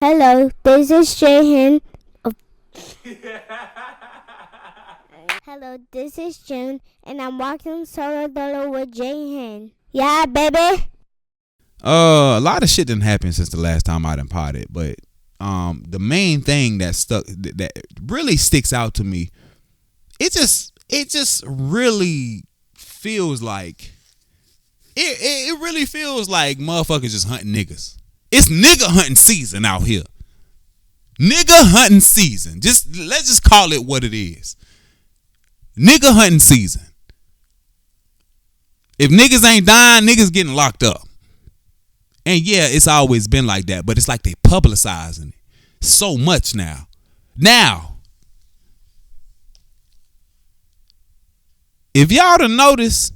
Hello, this is Jahan. Oh, hello, this is June, and I'm walking solo dolo with Jahan. Yeah, baby. A lot of shit didn't happen since the last time I done potted, but the main thing that really sticks out to me, it just really feels like it really feels like motherfuckers just hunting niggas. It's nigga hunting season out here. Nigga hunting season. Let's just call it what it is. Nigga hunting season. If niggas ain't dying, niggas getting locked up. And yeah, it's always been like that, but it's like they publicizing it so much now. Now, if y'all done notice,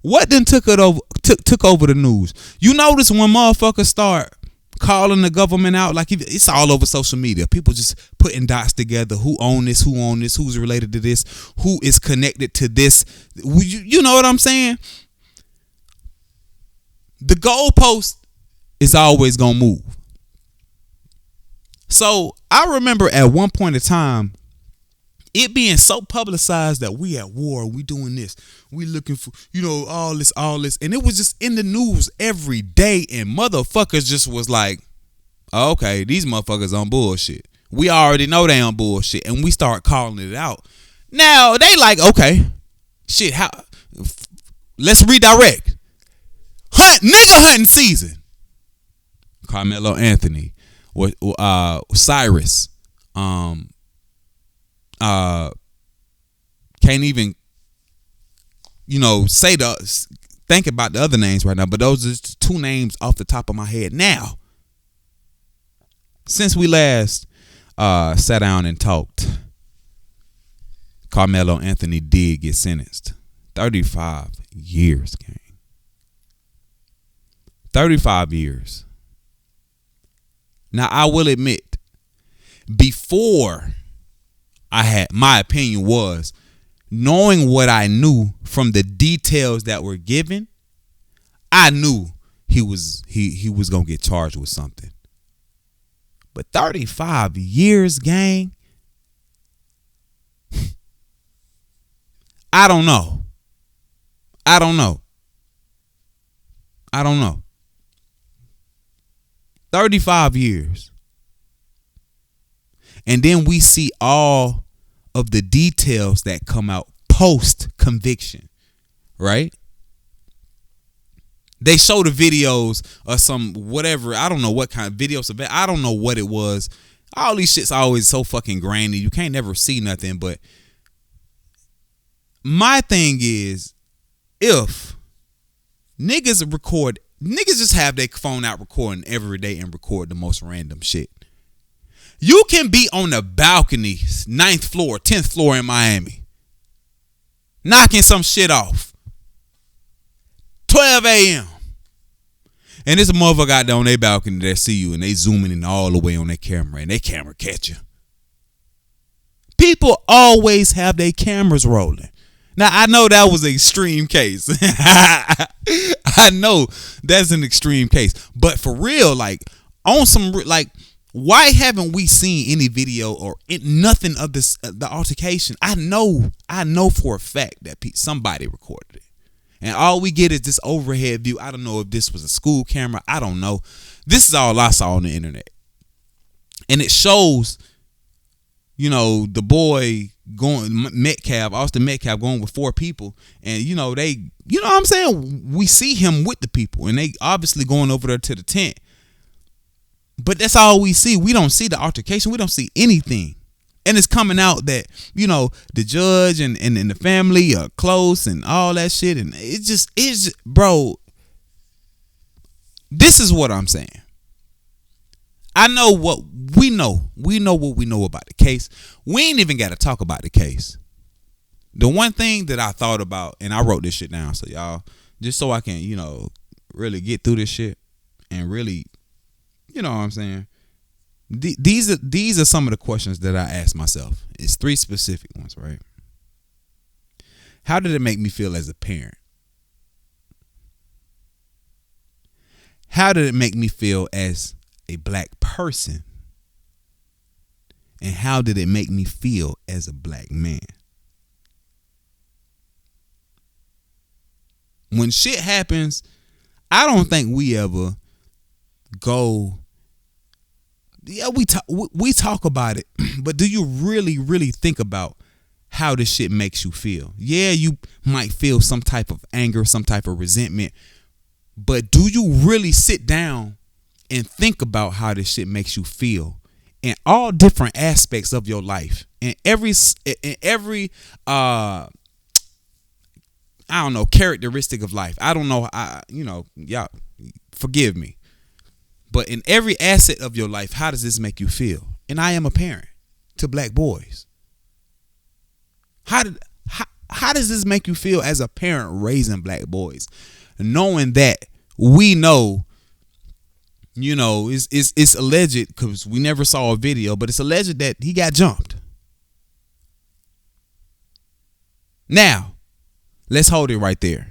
what then took over the news? You notice when motherfuckers start calling the government out, like it's all over social media. People just putting dots together. Who own this? Who's related to this? Who is connected to this? You know what I'm saying? The goalpost is always gonna move. So I remember at one point in time, it being so publicized that we at war, we doing this, we looking for, all this, and it was just in the news every day, and motherfuckers just was like, oh, okay, these motherfuckers on bullshit. We already know they on bullshit, and we start calling it out. Now they like, okay, shit, how? Let's redirect. Nigga hunting season. Karmelo Anthony, Cyrus, can't even think about the other names right now, but those are just two names off the top of my head. Now, since we last sat down and talked, Karmelo Anthony did get sentenced 35 years, gang. 35 years. Now, I will admit, before my opinion was, knowing what I knew from the details that were given, I knew he was gonna get charged with something. But 35 years, gang, I don't know. 35 years. And then we see all of the details that come out post conviction, right? They show the videos of some whatever. I don't know what kind of videos of it. I don't know what it was. All these shit's always so fucking grainy. You can't never see nothing. But my thing is, if niggas just have their phone out recording every day and record the most random shit. You can be on the balcony, 9th floor, 10th floor in Miami, knocking some shit off. 12 a.m. And this motherfucker out there on their balcony that see you and they zooming in all the way on their camera and their camera catch you. People always have their cameras rolling. Now, I know that was an extreme case. I know that's an extreme case. But for real, like, on some, like, why haven't we seen any video or nothing of this, the altercation? I know for a fact that somebody recorded it. And all we get is this overhead view. I don't know if this was a school camera. I don't know. This is all I saw on the internet. And it shows, the boy Austin Metcalf going with 4 people. And, they, what I'm saying? We see him with the people. And they obviously going over there to the tent. But that's all we see. We don't see the altercation. We don't see anything. And it's coming out that, the judge and the family are close and all that shit. And it's just, bro, this is what I'm saying. I know what we know. We know what we know about the case. We ain't even got to talk about the case. The one thing that I thought about, and I wrote this shit down, so y'all, just so I can, really get through this shit and really, you know what I'm saying? These are some of the questions that I asked myself. It's 3 specific ones, right? How did it make me feel as a parent? How did it make me feel as a black person? And how did it make me feel as a black man? When shit happens, I don't think we ever go, yeah, we talk about it, but do you really think about how this shit makes you feel? Yeah, you might feel some type of anger, some type of resentment, but do you really sit down and think about how this shit makes you feel in all different aspects of your life, in every I don't know, characteristic of life? I don't know, y'all forgive me, but in every asset of your life, how does this make you feel? And I am a parent to black boys. How does this make you feel as a parent raising black boys, knowing that we know, it's alleged, because we never saw a video, but it's alleged that he got jumped. Now, let's hold it right there.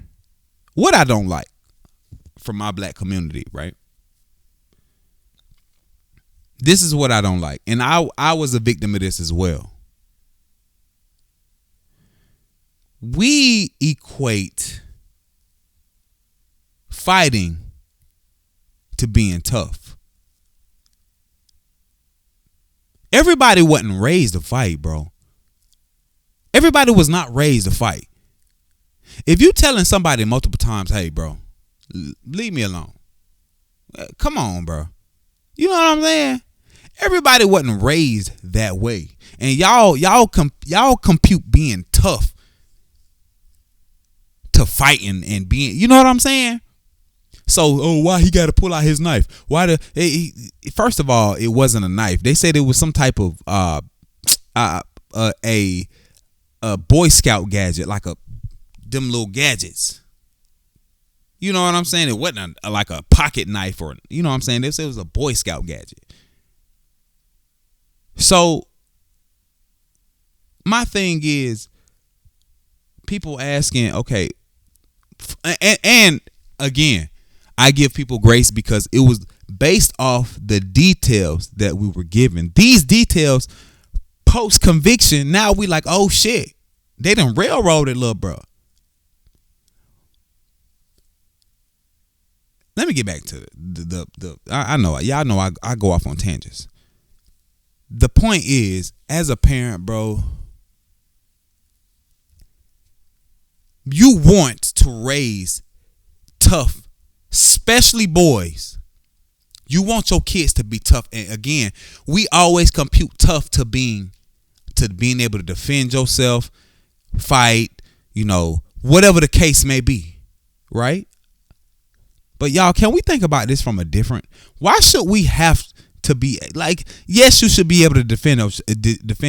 What I don't like from my black community, right? This is what I don't like. And I was a victim of this as well. We equate fighting to being tough. Everybody wasn't raised to fight, bro. Everybody was not raised to fight. If you telling somebody multiple times, hey, bro, leave me alone. Come on, bro. You know what I'm saying? Everybody wasn't raised that way. And y'all compute being tough to fighting and being, you know what I'm saying? So, why he got to pull out his knife? First of all, it wasn't a knife. They said it was some type of a Boy Scout gadget, like them little gadgets. You know what I'm saying? It wasn't like a pocket knife, or, you know what I'm saying? They said it was a Boy Scout gadget. So my thing is, people asking, okay, and again, I give people grace because it was based off the details that we were given. These details post conviction, now we like, oh shit, they done railroaded little bro. Let me get back to the I know y'all know I go off on tangents. The point is, as a parent, bro, you want to raise tough, especially boys. You want your kids to be tough. And again, we always compute tough to being able to defend yourself, fight, whatever the case may be, right? But y'all, can we think about this from a different? Why should we have to be like? Yes, you should be able to defend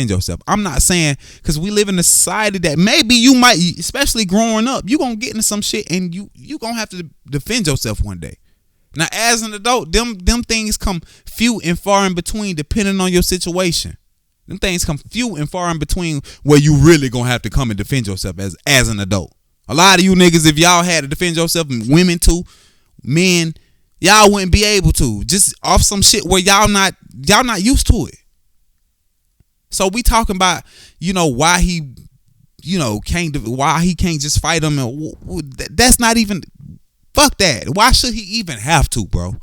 yourself. I'm not saying, because we live in a society that maybe you might, especially growing up, you gonna get into some shit and you gonna have to defend yourself one day. Now, as an adult, them things come few and far in between, depending on your situation. Them things come few and far in between where you really gonna have to come and defend yourself as an adult. A lot of you niggas, if y'all had to defend yourself, and women too, men, y'all wouldn't be able to, just off some shit where y'all not used to it. So we talking about, why he, why he can't just fight him, and that's not even, fuck that. Why should he even have to, bro?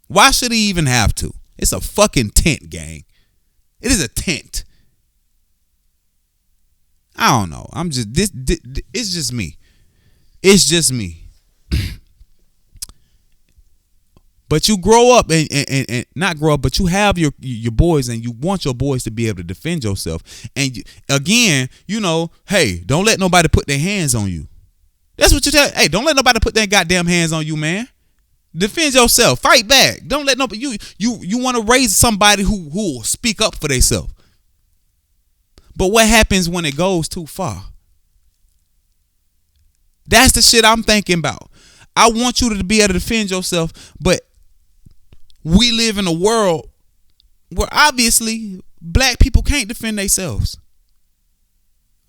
Why should he even have to? It's a fucking tent, gang. It is a tent. I don't know. I'm just this it's just me. It's just me. But you grow up and not grow up, but you have your boys, and you want your boys to be able to defend yourself. And again, hey, don't let nobody put their hands on you. That's what you tell. Hey, don't let nobody put their goddamn hands on you, man. Defend yourself. Fight back. Don't let nobody. You want to raise somebody who will speak up for themselves. But what happens when it goes too far? That's the shit I'm thinking about. I want you to be able to defend yourself, but we live in a world where obviously black people can't defend themselves.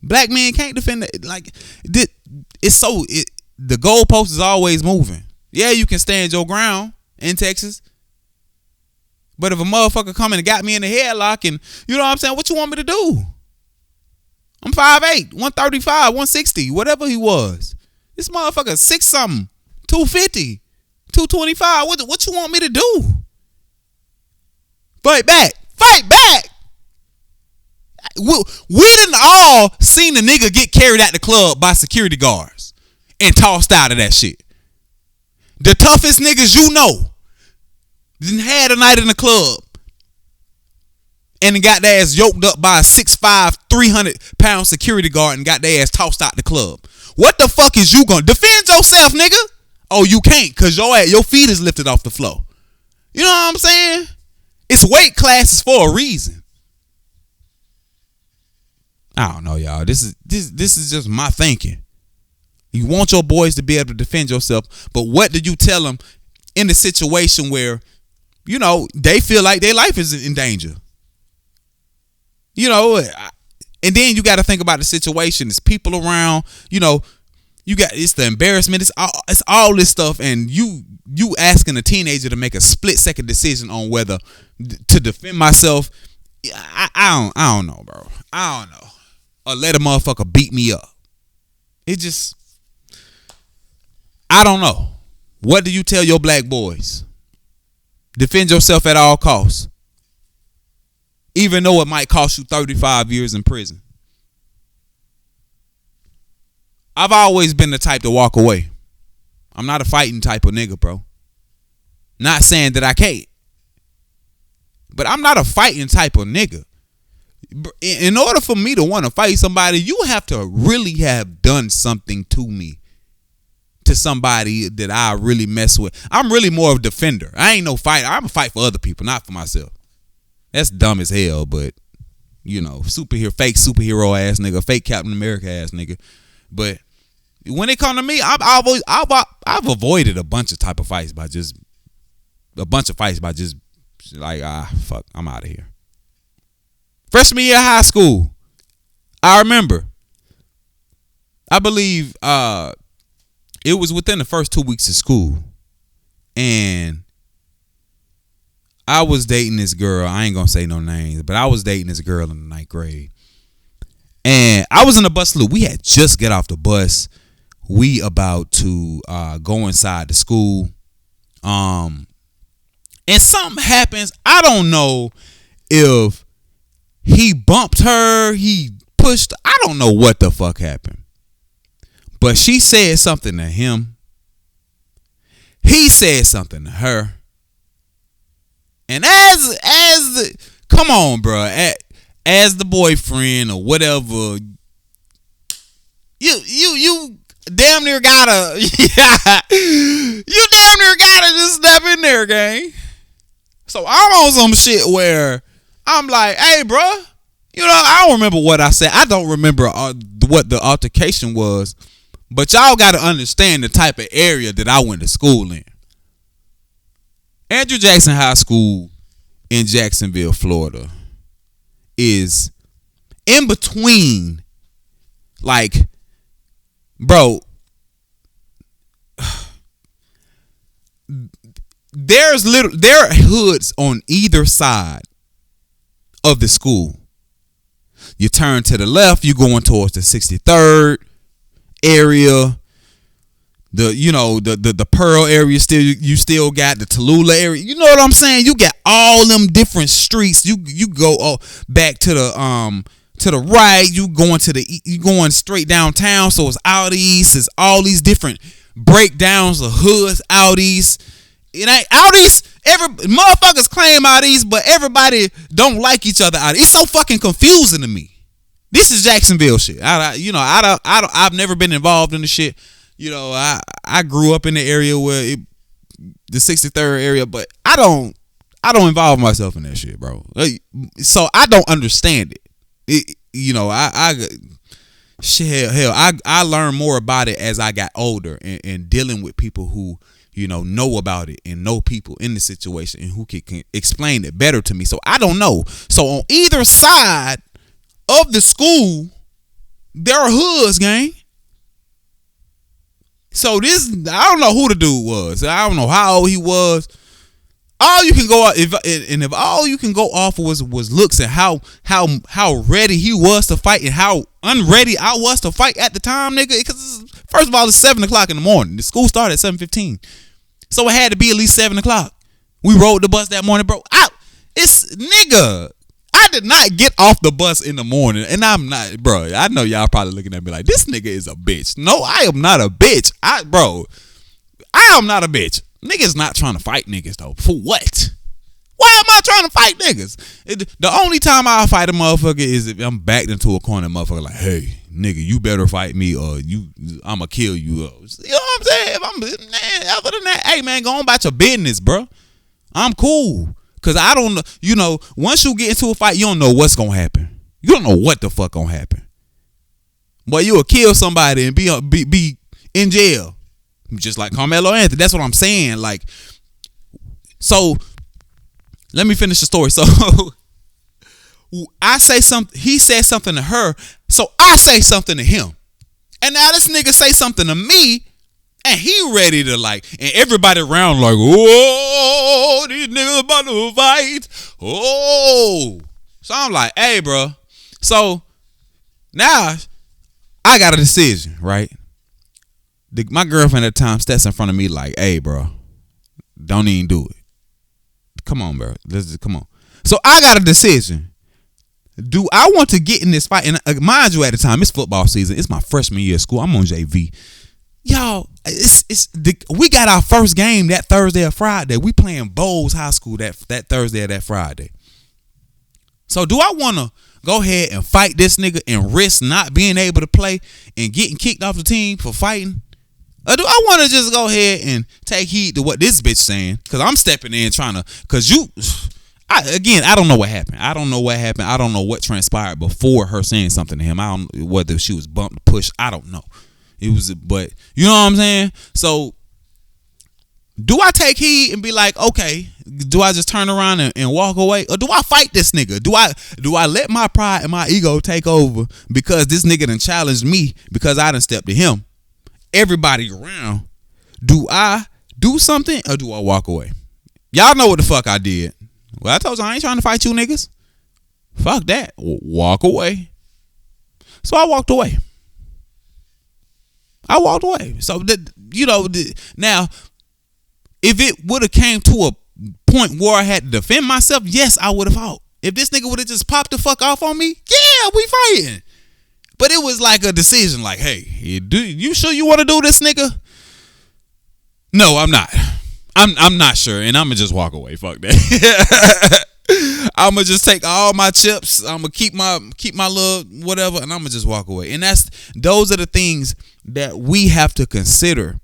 Black men can't defend it. Like, the goalpost is always moving. Yeah, you can stand your ground in Texas. But if a motherfucker come in and got me in the headlock and, you know what I'm saying, what you want me to do? I'm 5'8", 135, 160, whatever he was. This motherfucker 6-something, 250, 225. What you want me to do? Fight back. Fight back. We done all seen the nigga get carried out the club by security guards and tossed out of that shit. The toughest niggas you know done had a night in the club and got their ass yoked up by a 6'5", 300-pound security guard and got their ass tossed out the club. What the fuck is you gonna defend yourself, nigga? Oh, you can't, cause your feet is lifted off the floor. You know what I'm saying? It's weight classes for a reason. I don't know, y'all. This is just my thinking. You want your boys to be able to defend yourself, but what do you tell them in the situation where, you know, they feel like their life is in danger? You know, and then you got to think about the situation. There's people around, you know, it's the embarrassment. It's all this stuff, and you asking a teenager to make a split-second decision on whether to defend myself. I don't know, bro. I don't know. Or let a motherfucker beat me up. It just, I don't know. What do you tell your black boys? Defend yourself at all costs. Even though it might cost you 35 years in prison. I've always been the type to walk away. I'm not a fighting type of nigga, bro. Not saying that I can't. But I'm not a fighting type of nigga. In order for me to want to fight somebody, you have to really have done something to me. To somebody that I really mess with. I'm really more of a defender. I ain't no fighter. I'm a fight for other people, not for myself. That's dumb as hell, but you know, fake superhero ass nigga, fake Captain America ass nigga. But when it come to me, I've avoided a bunch of fights by just like, fuck, I'm out of here. Freshman year of high school, I remember. I believe it was within the first 2 weeks of school, and I was dating this girl. I ain't gonna say no names, but I was dating this girl in the 9th grade. And I was in the bus loop. We had just got off the bus. We about to go inside the school. And something happens. I don't know if he bumped her, he pushed. I don't know what the fuck happened. But she said something to him. He said something to her. And come on, bro, as the boyfriend or whatever, you damn near gotta, you damn near gotta just step in there, gang. So I'm on some shit where I'm like, hey, bro, you know, I don't remember what I said. I don't remember what the altercation was, but y'all gotta understand the type of area that I went to school in. Andrew Jackson High School in Jacksonville, Florida is in between, like, bro, there are hoods on either side of the school. You turn to the left, you going towards the 63rd area. The Pearl area, you still got the Tallulah area. You know what I'm saying? You got all them different streets. You go back to the right. You going straight downtown. So it's out east. It's all these different breakdowns of hoods out east. It ain't out east. Motherfuckers claim out east, but everybody don't like each other out east. It's so fucking confusing to me. This is Jacksonville shit. I've never been involved in the shit. You know, I grew up in the area where the 63rd area, but I don't involve myself in that shit, bro. So I don't understand it. I learned more about it as I got older and dealing with people who, you know about it and know people in the situation and who can explain it better to me. So I don't know. So on either side of the school, there are hoods, gang. So I don't know who the dude was. I don't know how old he was. all you can go if all you can go off was looks and how ready he was to fight and how unready I was to fight at the time, nigga. Because first of all, it's 7:00 in the morning. The school started at 7:15, so it had to be at least 7:00. We rode the bus that morning, bro. It's nigga. I did not get off the bus in the morning, and I'm not, bro. I know y'all probably looking at me like this nigga is a bitch. No, I am not a bitch. I am not a bitch. Niggas not trying to fight niggas though. For what? Why am I trying to fight niggas? The only time I fight a motherfucker is if I'm backed into a corner, motherfucker like, hey, nigga, you better fight me or I'ma kill you. You know what I'm saying? Other than that, hey man, go on about your business, bro. I'm cool. Cause I don't know, once you get into a fight, you don't know what's gonna happen. You don't know what the fuck gonna happen. But you'll kill somebody and be in jail. Just like Karmelo Anthony. That's what I'm saying. Like, so let me finish the story. So I say something, he said something to her, so I say something to him. And now this nigga say something to me, and he ready to and everybody around like, oh, these niggas about to fight. Oh. So I'm like, hey, bro. So now I got a decision, right? My girlfriend at the time steps in front of me like, hey, bro, don't even do it. Come on, bro. Come on. So I got a decision. Do I want to get in this fight? And mind you, at the time, it's football season. It's my freshman year of school. I'm on JV. Y'all, we got our first game that Thursday or Friday. We playing Bowles High School that Thursday or that Friday. So do I want to go ahead and fight this nigga and risk not being able to play and getting kicked off the team for fighting? Or do I want to just go ahead and take heed to what this bitch saying? Because I'm stepping in trying to, I don't know what happened. I don't know what happened. I don't know what transpired before her saying something to him. I don't know whether she was bumped, pushed. I don't know. But you know what I'm saying? So do I take heed and be like, okay, do I just turn around and walk away? Or do I fight this nigga? Do I let my pride and my ego take over because this nigga done challenged me because I done stepped to him? Everybody around, do I do something or do I walk away? Y'all know what the fuck I did. Well, I told you I ain't trying to fight you niggas. Fuck that. Walk away. So I walked away. So now, if it would have came to a point where I had to defend myself, yes, I would have fought. If this nigga would have just popped the fuck off on me, yeah, we fighting. But it was like a decision, like, hey, you sure you want to do this, nigga? No, I'm not. I'm not sure, and I'ma just walk away. Fuck that. I'ma just take all my chips. I'ma keep my little whatever, and I'ma just walk away. And those are the things that we have to consider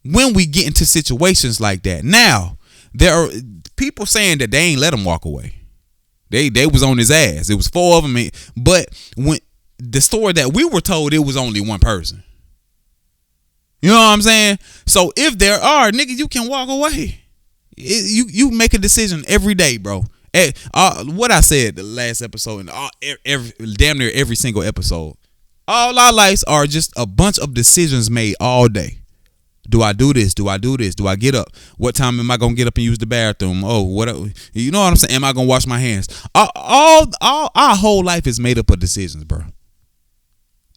when we get into situations like that. Now, there are people saying that they ain't let him walk away. They was on his ass. It was 4 of them, but when the story that we were told, it was only one person. You know what I'm saying? So if there are, nigga, you can walk away. You make a decision every day, bro. What I said the last episode and damn near every single episode, all our lives are just a bunch of decisions made all day. Do I do this? Do I do this? Do I get up? What time am I gonna get up and use the bathroom? Oh, what? You know what I'm saying? Am I gonna wash my hands? All our whole life is made up of decisions, bro.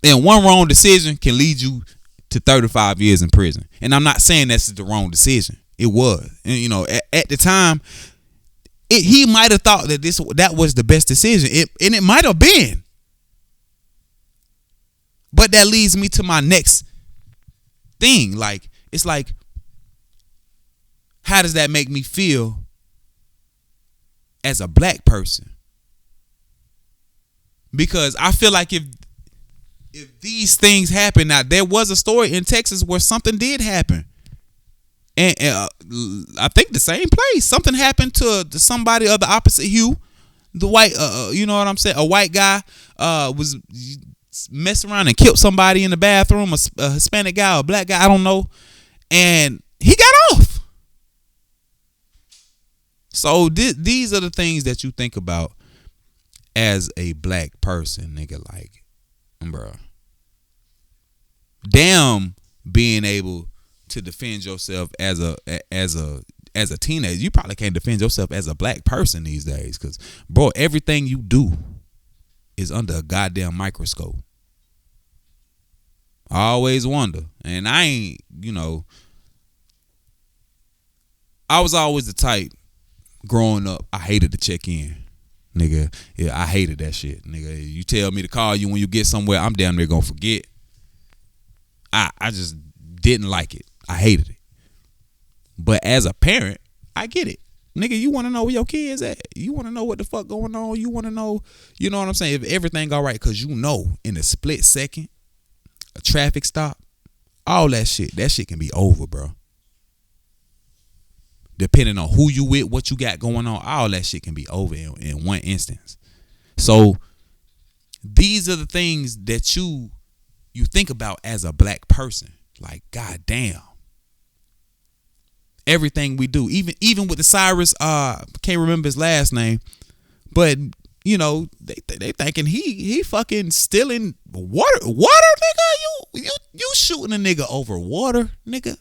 And one wrong decision can lead you to 35 years in prison. And I'm not saying that's the wrong decision. It was. And, at the time, he might have thought that was the best decision. And it might have been. But that leads me to my next thing. Like, it's like, how does that make me feel as a black person? Because I feel like if these things happen, now there was a story in Texas where something did happen, and I think the same place something happened to somebody of the opposite hue, the white, you know what I'm saying? A white guy was messing around and killed somebody in the bathroom, a Hispanic guy or a black guy, I don't know, and he got off. So these are the things that you think about as a black person, nigga. Like, bro, damn, being able to defend yourself as as a teenager, you probably can't defend yourself as a black person these days. Cause bro, everything you do is under a goddamn microscope. I always wonder, and I ain't, I was always the type growing up. I hated to check in, nigga. Yeah, I hated that shit, nigga. You tell me to call you when you get somewhere, I'm damn near gonna forget. I just didn't like it. I hated it. But as a parent, I get it. Nigga, you want to know where your kids at. You want to know what the fuck going on. You want to know, you know what I'm saying, if everything all right. Because you know in a split second, a traffic stop, all that shit can be over, bro. Depending on who you with, what you got going on, all that shit can be over in one instance. So these are the things that you think about as a black person. Like, goddamn. Everything we do, even with the Cyrus, can't remember his last name, but they thinking he fucking stealing water, nigga. You shooting a nigga over water, nigga.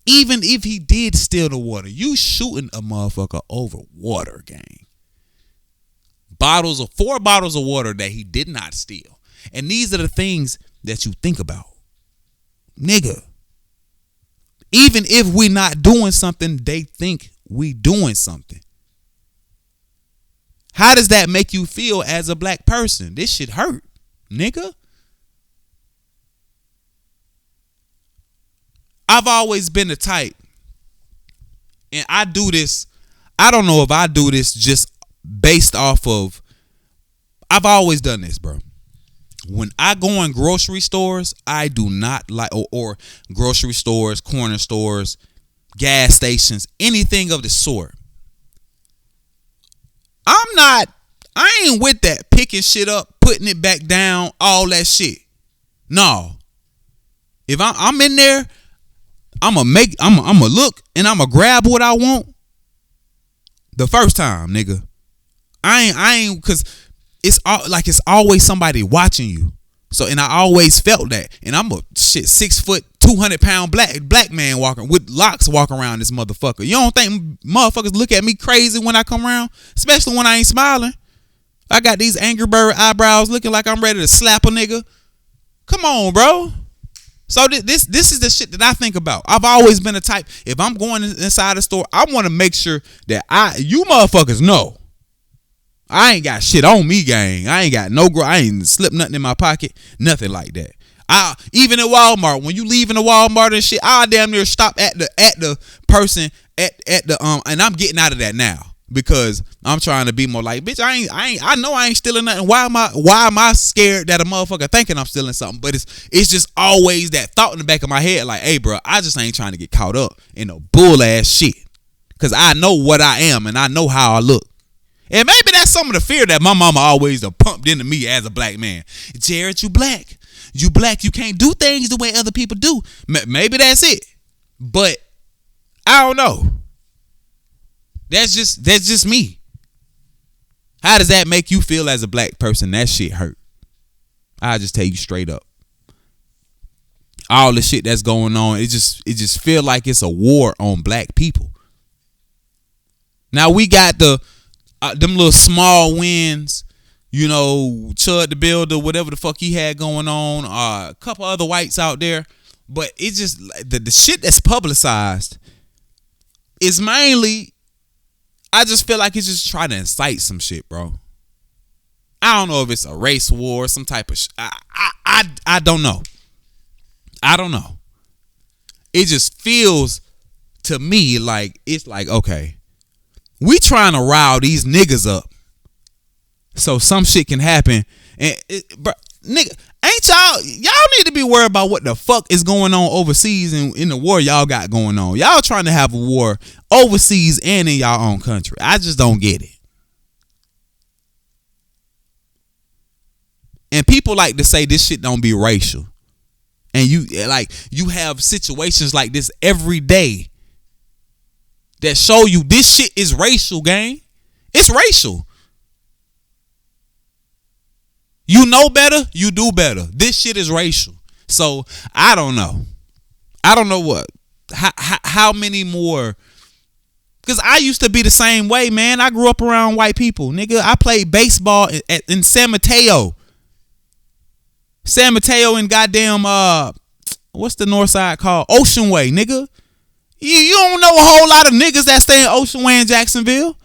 Even if he did steal the water, you shooting a motherfucker over water, gang. 4 bottles of water that he did not steal. And these are the things that you think about, nigga. Even if we not doing something, they think we doing something. How does that make you feel as a black person? This shit hurt, nigga. I've always been the type, and I do this, I don't know if I do this just based off of, I've always done this, bro. When I go in grocery stores, I do not like, or grocery stores, corner stores, gas stations, anything of the sort. I ain't with that picking shit up, putting it back down, all that shit. No. If I'm in there, I'm gonna look and I'm gonna grab what I want the first time, nigga. I ain't, cause it's always somebody watching you. So, and I always felt that. And I'm a 6 foot, 200 pound black man walking with locks walking around this motherfucker. You don't think motherfuckers look at me crazy when I come around? Especially when I ain't smiling. I got these Angry Bird eyebrows looking like I'm ready to slap a nigga. Come on, bro. So this is the shit that I think about. I've always been a type, if I'm going inside a store, I want to make sure that you motherfuckers know I ain't got shit on me, gang. I ain't slipped nothing in my pocket, nothing like that. Even at Walmart, when you leave in the Walmart and shit, I damn near stop at the person at the and I'm getting out of that now because I'm trying to be more like, bitch, I know I ain't stealing nothing. Why am I scared that a motherfucker thinking I'm stealing something? But it's just always that thought in the back of my head, like, hey, bro, I just ain't trying to get caught up in no bull ass shit because I know what I am and I know how I look. And maybe that's some of the fear that my mama always pumped into me as a black man. Jared, you black. You black. You can't do things the way other people do. Maybe that's it. But I don't know. That's just me. How does that make you feel as a black person? That shit hurt. I'll just tell you straight up. All the shit that's going on, it just feel like it's a war on black people. Now we got them little small wins, Chud the Builder, whatever the fuck he had going on, a couple other whites out there, but it's just the shit that's publicized is mainly, I just feel like it's just trying to incite some shit, bro. I don't know if it's a race war, some type of I don't know. I don't know. It just feels to me like it's like, okay, we trying to rile these niggas up so some shit can happen. And bro, nigga, ain't y'all need to be worried about what the fuck is going on overseas in the war y'all got going on. Y'all trying to have a war overseas and in y'all own country. I just don't get it. And people like to say this shit don't be racial. And you have situations like this every day that show you this shit is racial, gang. It's racial. You know better, you do better. This shit is racial. So I don't know. I don't know what. how many more? Because I used to be the same way, man. I grew up around white people, nigga. I played baseball in San Mateo. San Mateo and goddamn what's the north side called? Ocean Way, nigga. You don't know a whole lot of niggas that stay in Ocean Way in Jacksonville.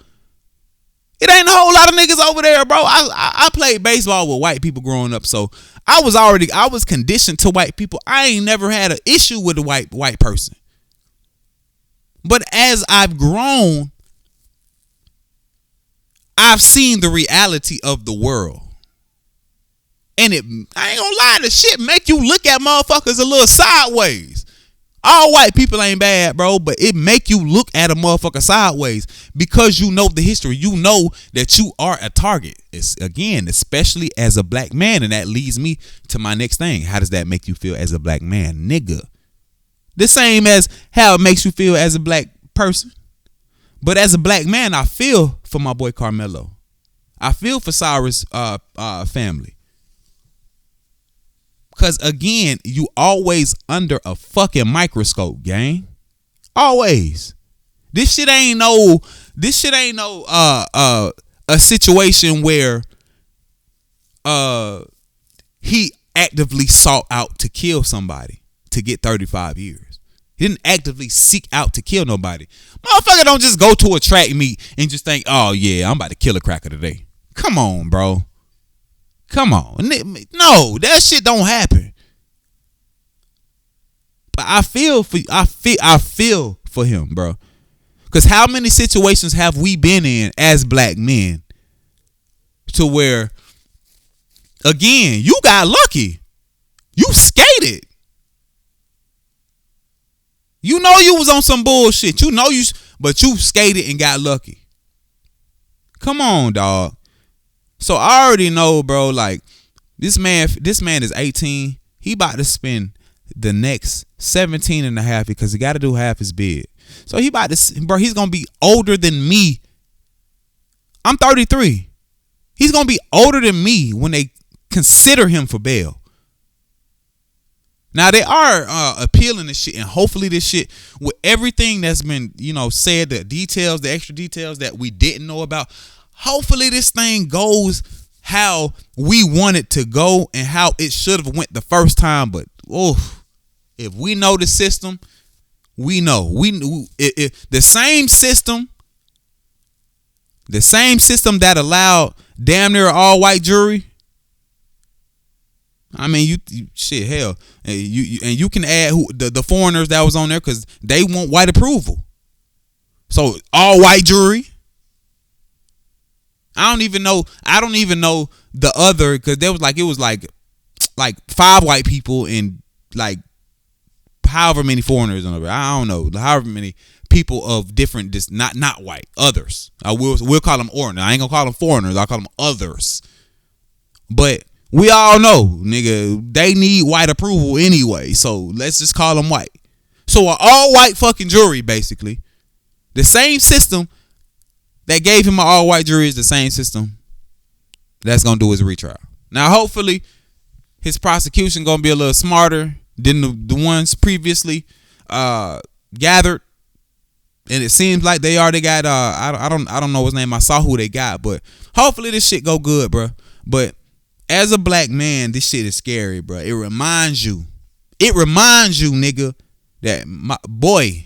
It ain't a whole lot of niggas over there, bro. I played baseball with white people growing up, so I was conditioned to white people. I ain't never had an issue with a white person. But as I've grown, I've seen the reality of the world. And I ain't gonna lie, the shit make you look at motherfuckers a little sideways. All white people ain't bad, bro, but it make you look at a motherfucker sideways because you know the history. You know that you are a target. It's, again, especially as a black man, and that leads me to my next thing. How does that make you feel as a black man, nigga? The same as how it makes you feel as a black person. But as a black man, I feel for my boy Karmelo. I feel for Cyrus' family. Because, again, you always under a fucking microscope, gang. Always. This shit ain't no a situation where he actively sought out to kill somebody to get 35 years. He didn't actively seek out to kill nobody. Motherfucker don't just go to a track meet and just think, oh yeah, I'm about to kill a cracker today. Come on, bro. Come on. No, that shit don't happen. But I feel for him, bro. Cause how many situations have we been in as black men to where, again, you got lucky. You skated. You know you was on some bullshit. But you skated and got lucky. Come on, dog. So I already know, bro, like this man is 18. He about to spend the next 17 and a half because he got to do half his bid. So he's going to be older than me. I'm 33. He's going to be older than me when they consider him for bail. Now they are appealing this shit, and hopefully this shit, with everything that's been, said, the extra details that we didn't know about, hopefully this thing goes how we want it to go and how it should have went the first time. But if we know the system, we know if the same system that allowed damn near all white jury. I mean, you shit, hell, and you can add the foreigners that was on there because they want white approval. So all white jury. I don't even know the other, because it was like 5 white people and like however many foreigners on there. I don't know, however many people of different, just not white, others. We'll call them foreigners. I ain't gonna call them foreigners. I'll call them others. But we all know, nigga, they need white approval anyway. So let's just call them white. So an all white fucking jury, basically, the same system that gave him an all-white jury is the same system that's going to do his retrial. Now, hopefully, his prosecution going to be a little smarter than the ones previously gathered. And it seems like they already got, I don't know his name. I saw who they got. But hopefully this shit go good, bro. But as a black man, this shit is scary, bro. It reminds you, nigga, that my boy,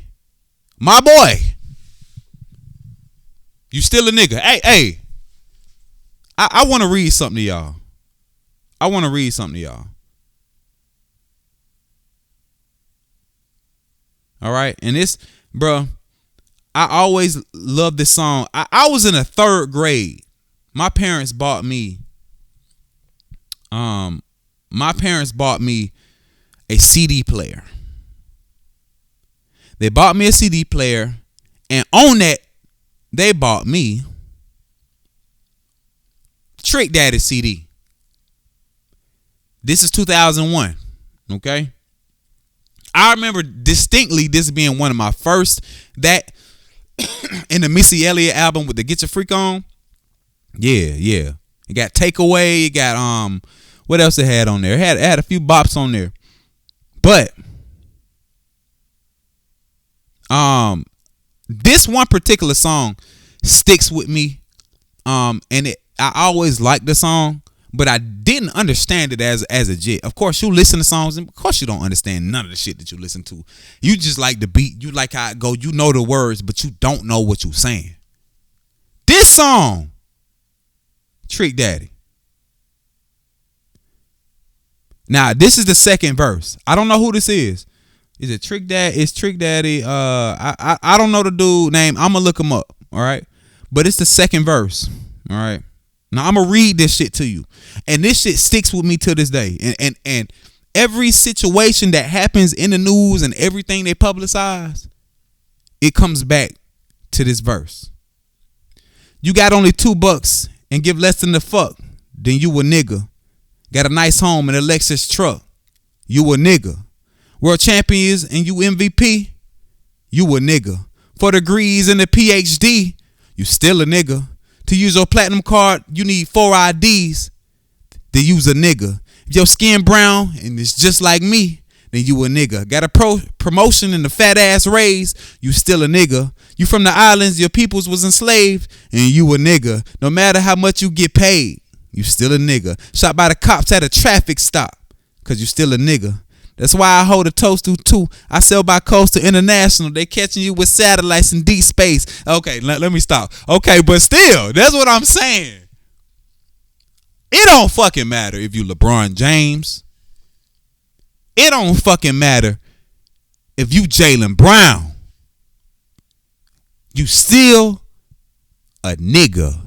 you still a nigga. Hey. I want to read something to y'all. All right. And this, bro, I always loved this song. I was in the 3rd grade. My parents bought me a CD player. They bought me a CD player, and on that, they bought me Trick Daddy CD. This is 2001. Okay. I remember distinctly this being one of my first, that in the Missy Elliott album with the Get Your Freak On. Yeah. It got Takeaway. It got what else it had on there? It had a few bops on there. But This one particular song sticks with me. I always liked the song, but I didn't understand it as a jit. Of course, you listen to songs, and of course you don't understand none of the shit that you listen to. You just like the beat, you like how it go, you know the words, but you don't know what you're saying. This song, Trick Daddy. Now, this is the second verse. I don't know who this is. Is it Trick Daddy? It's Trick Daddy. I don't know the dude name. I'm gonna look him up. All right, but it's the second verse. All right. Now I'm gonna read this shit to you, and this shit sticks with me to this day. And every situation that happens in the news and everything they publicize, it comes back to this verse. You got only $2 and give less than the fuck, then you a nigga. Got a nice home and a Lexus truck, you a nigga. World champions and you MVP, you a nigga. For degrees and the PhD, you still a nigga. To use your platinum card, you need 4 IDs, then you's a nigga. If your skin brown and it's just like me, then you a nigga. Got a promotion and a fat ass raise, you still a nigga. You from the islands, your peoples was enslaved, and you a nigga. No matter how much you get paid, you still a nigga. Shot by the cops at a traffic stop, cause you still a nigga. That's why I hold a toast to two. I sell by Coastal International. They catching you with satellites in deep space. Okay, let me stop. Okay, but still, that's what I'm saying. It don't fucking matter if you LeBron James. It don't fucking matter if you Jaylen Brown. You still a nigga.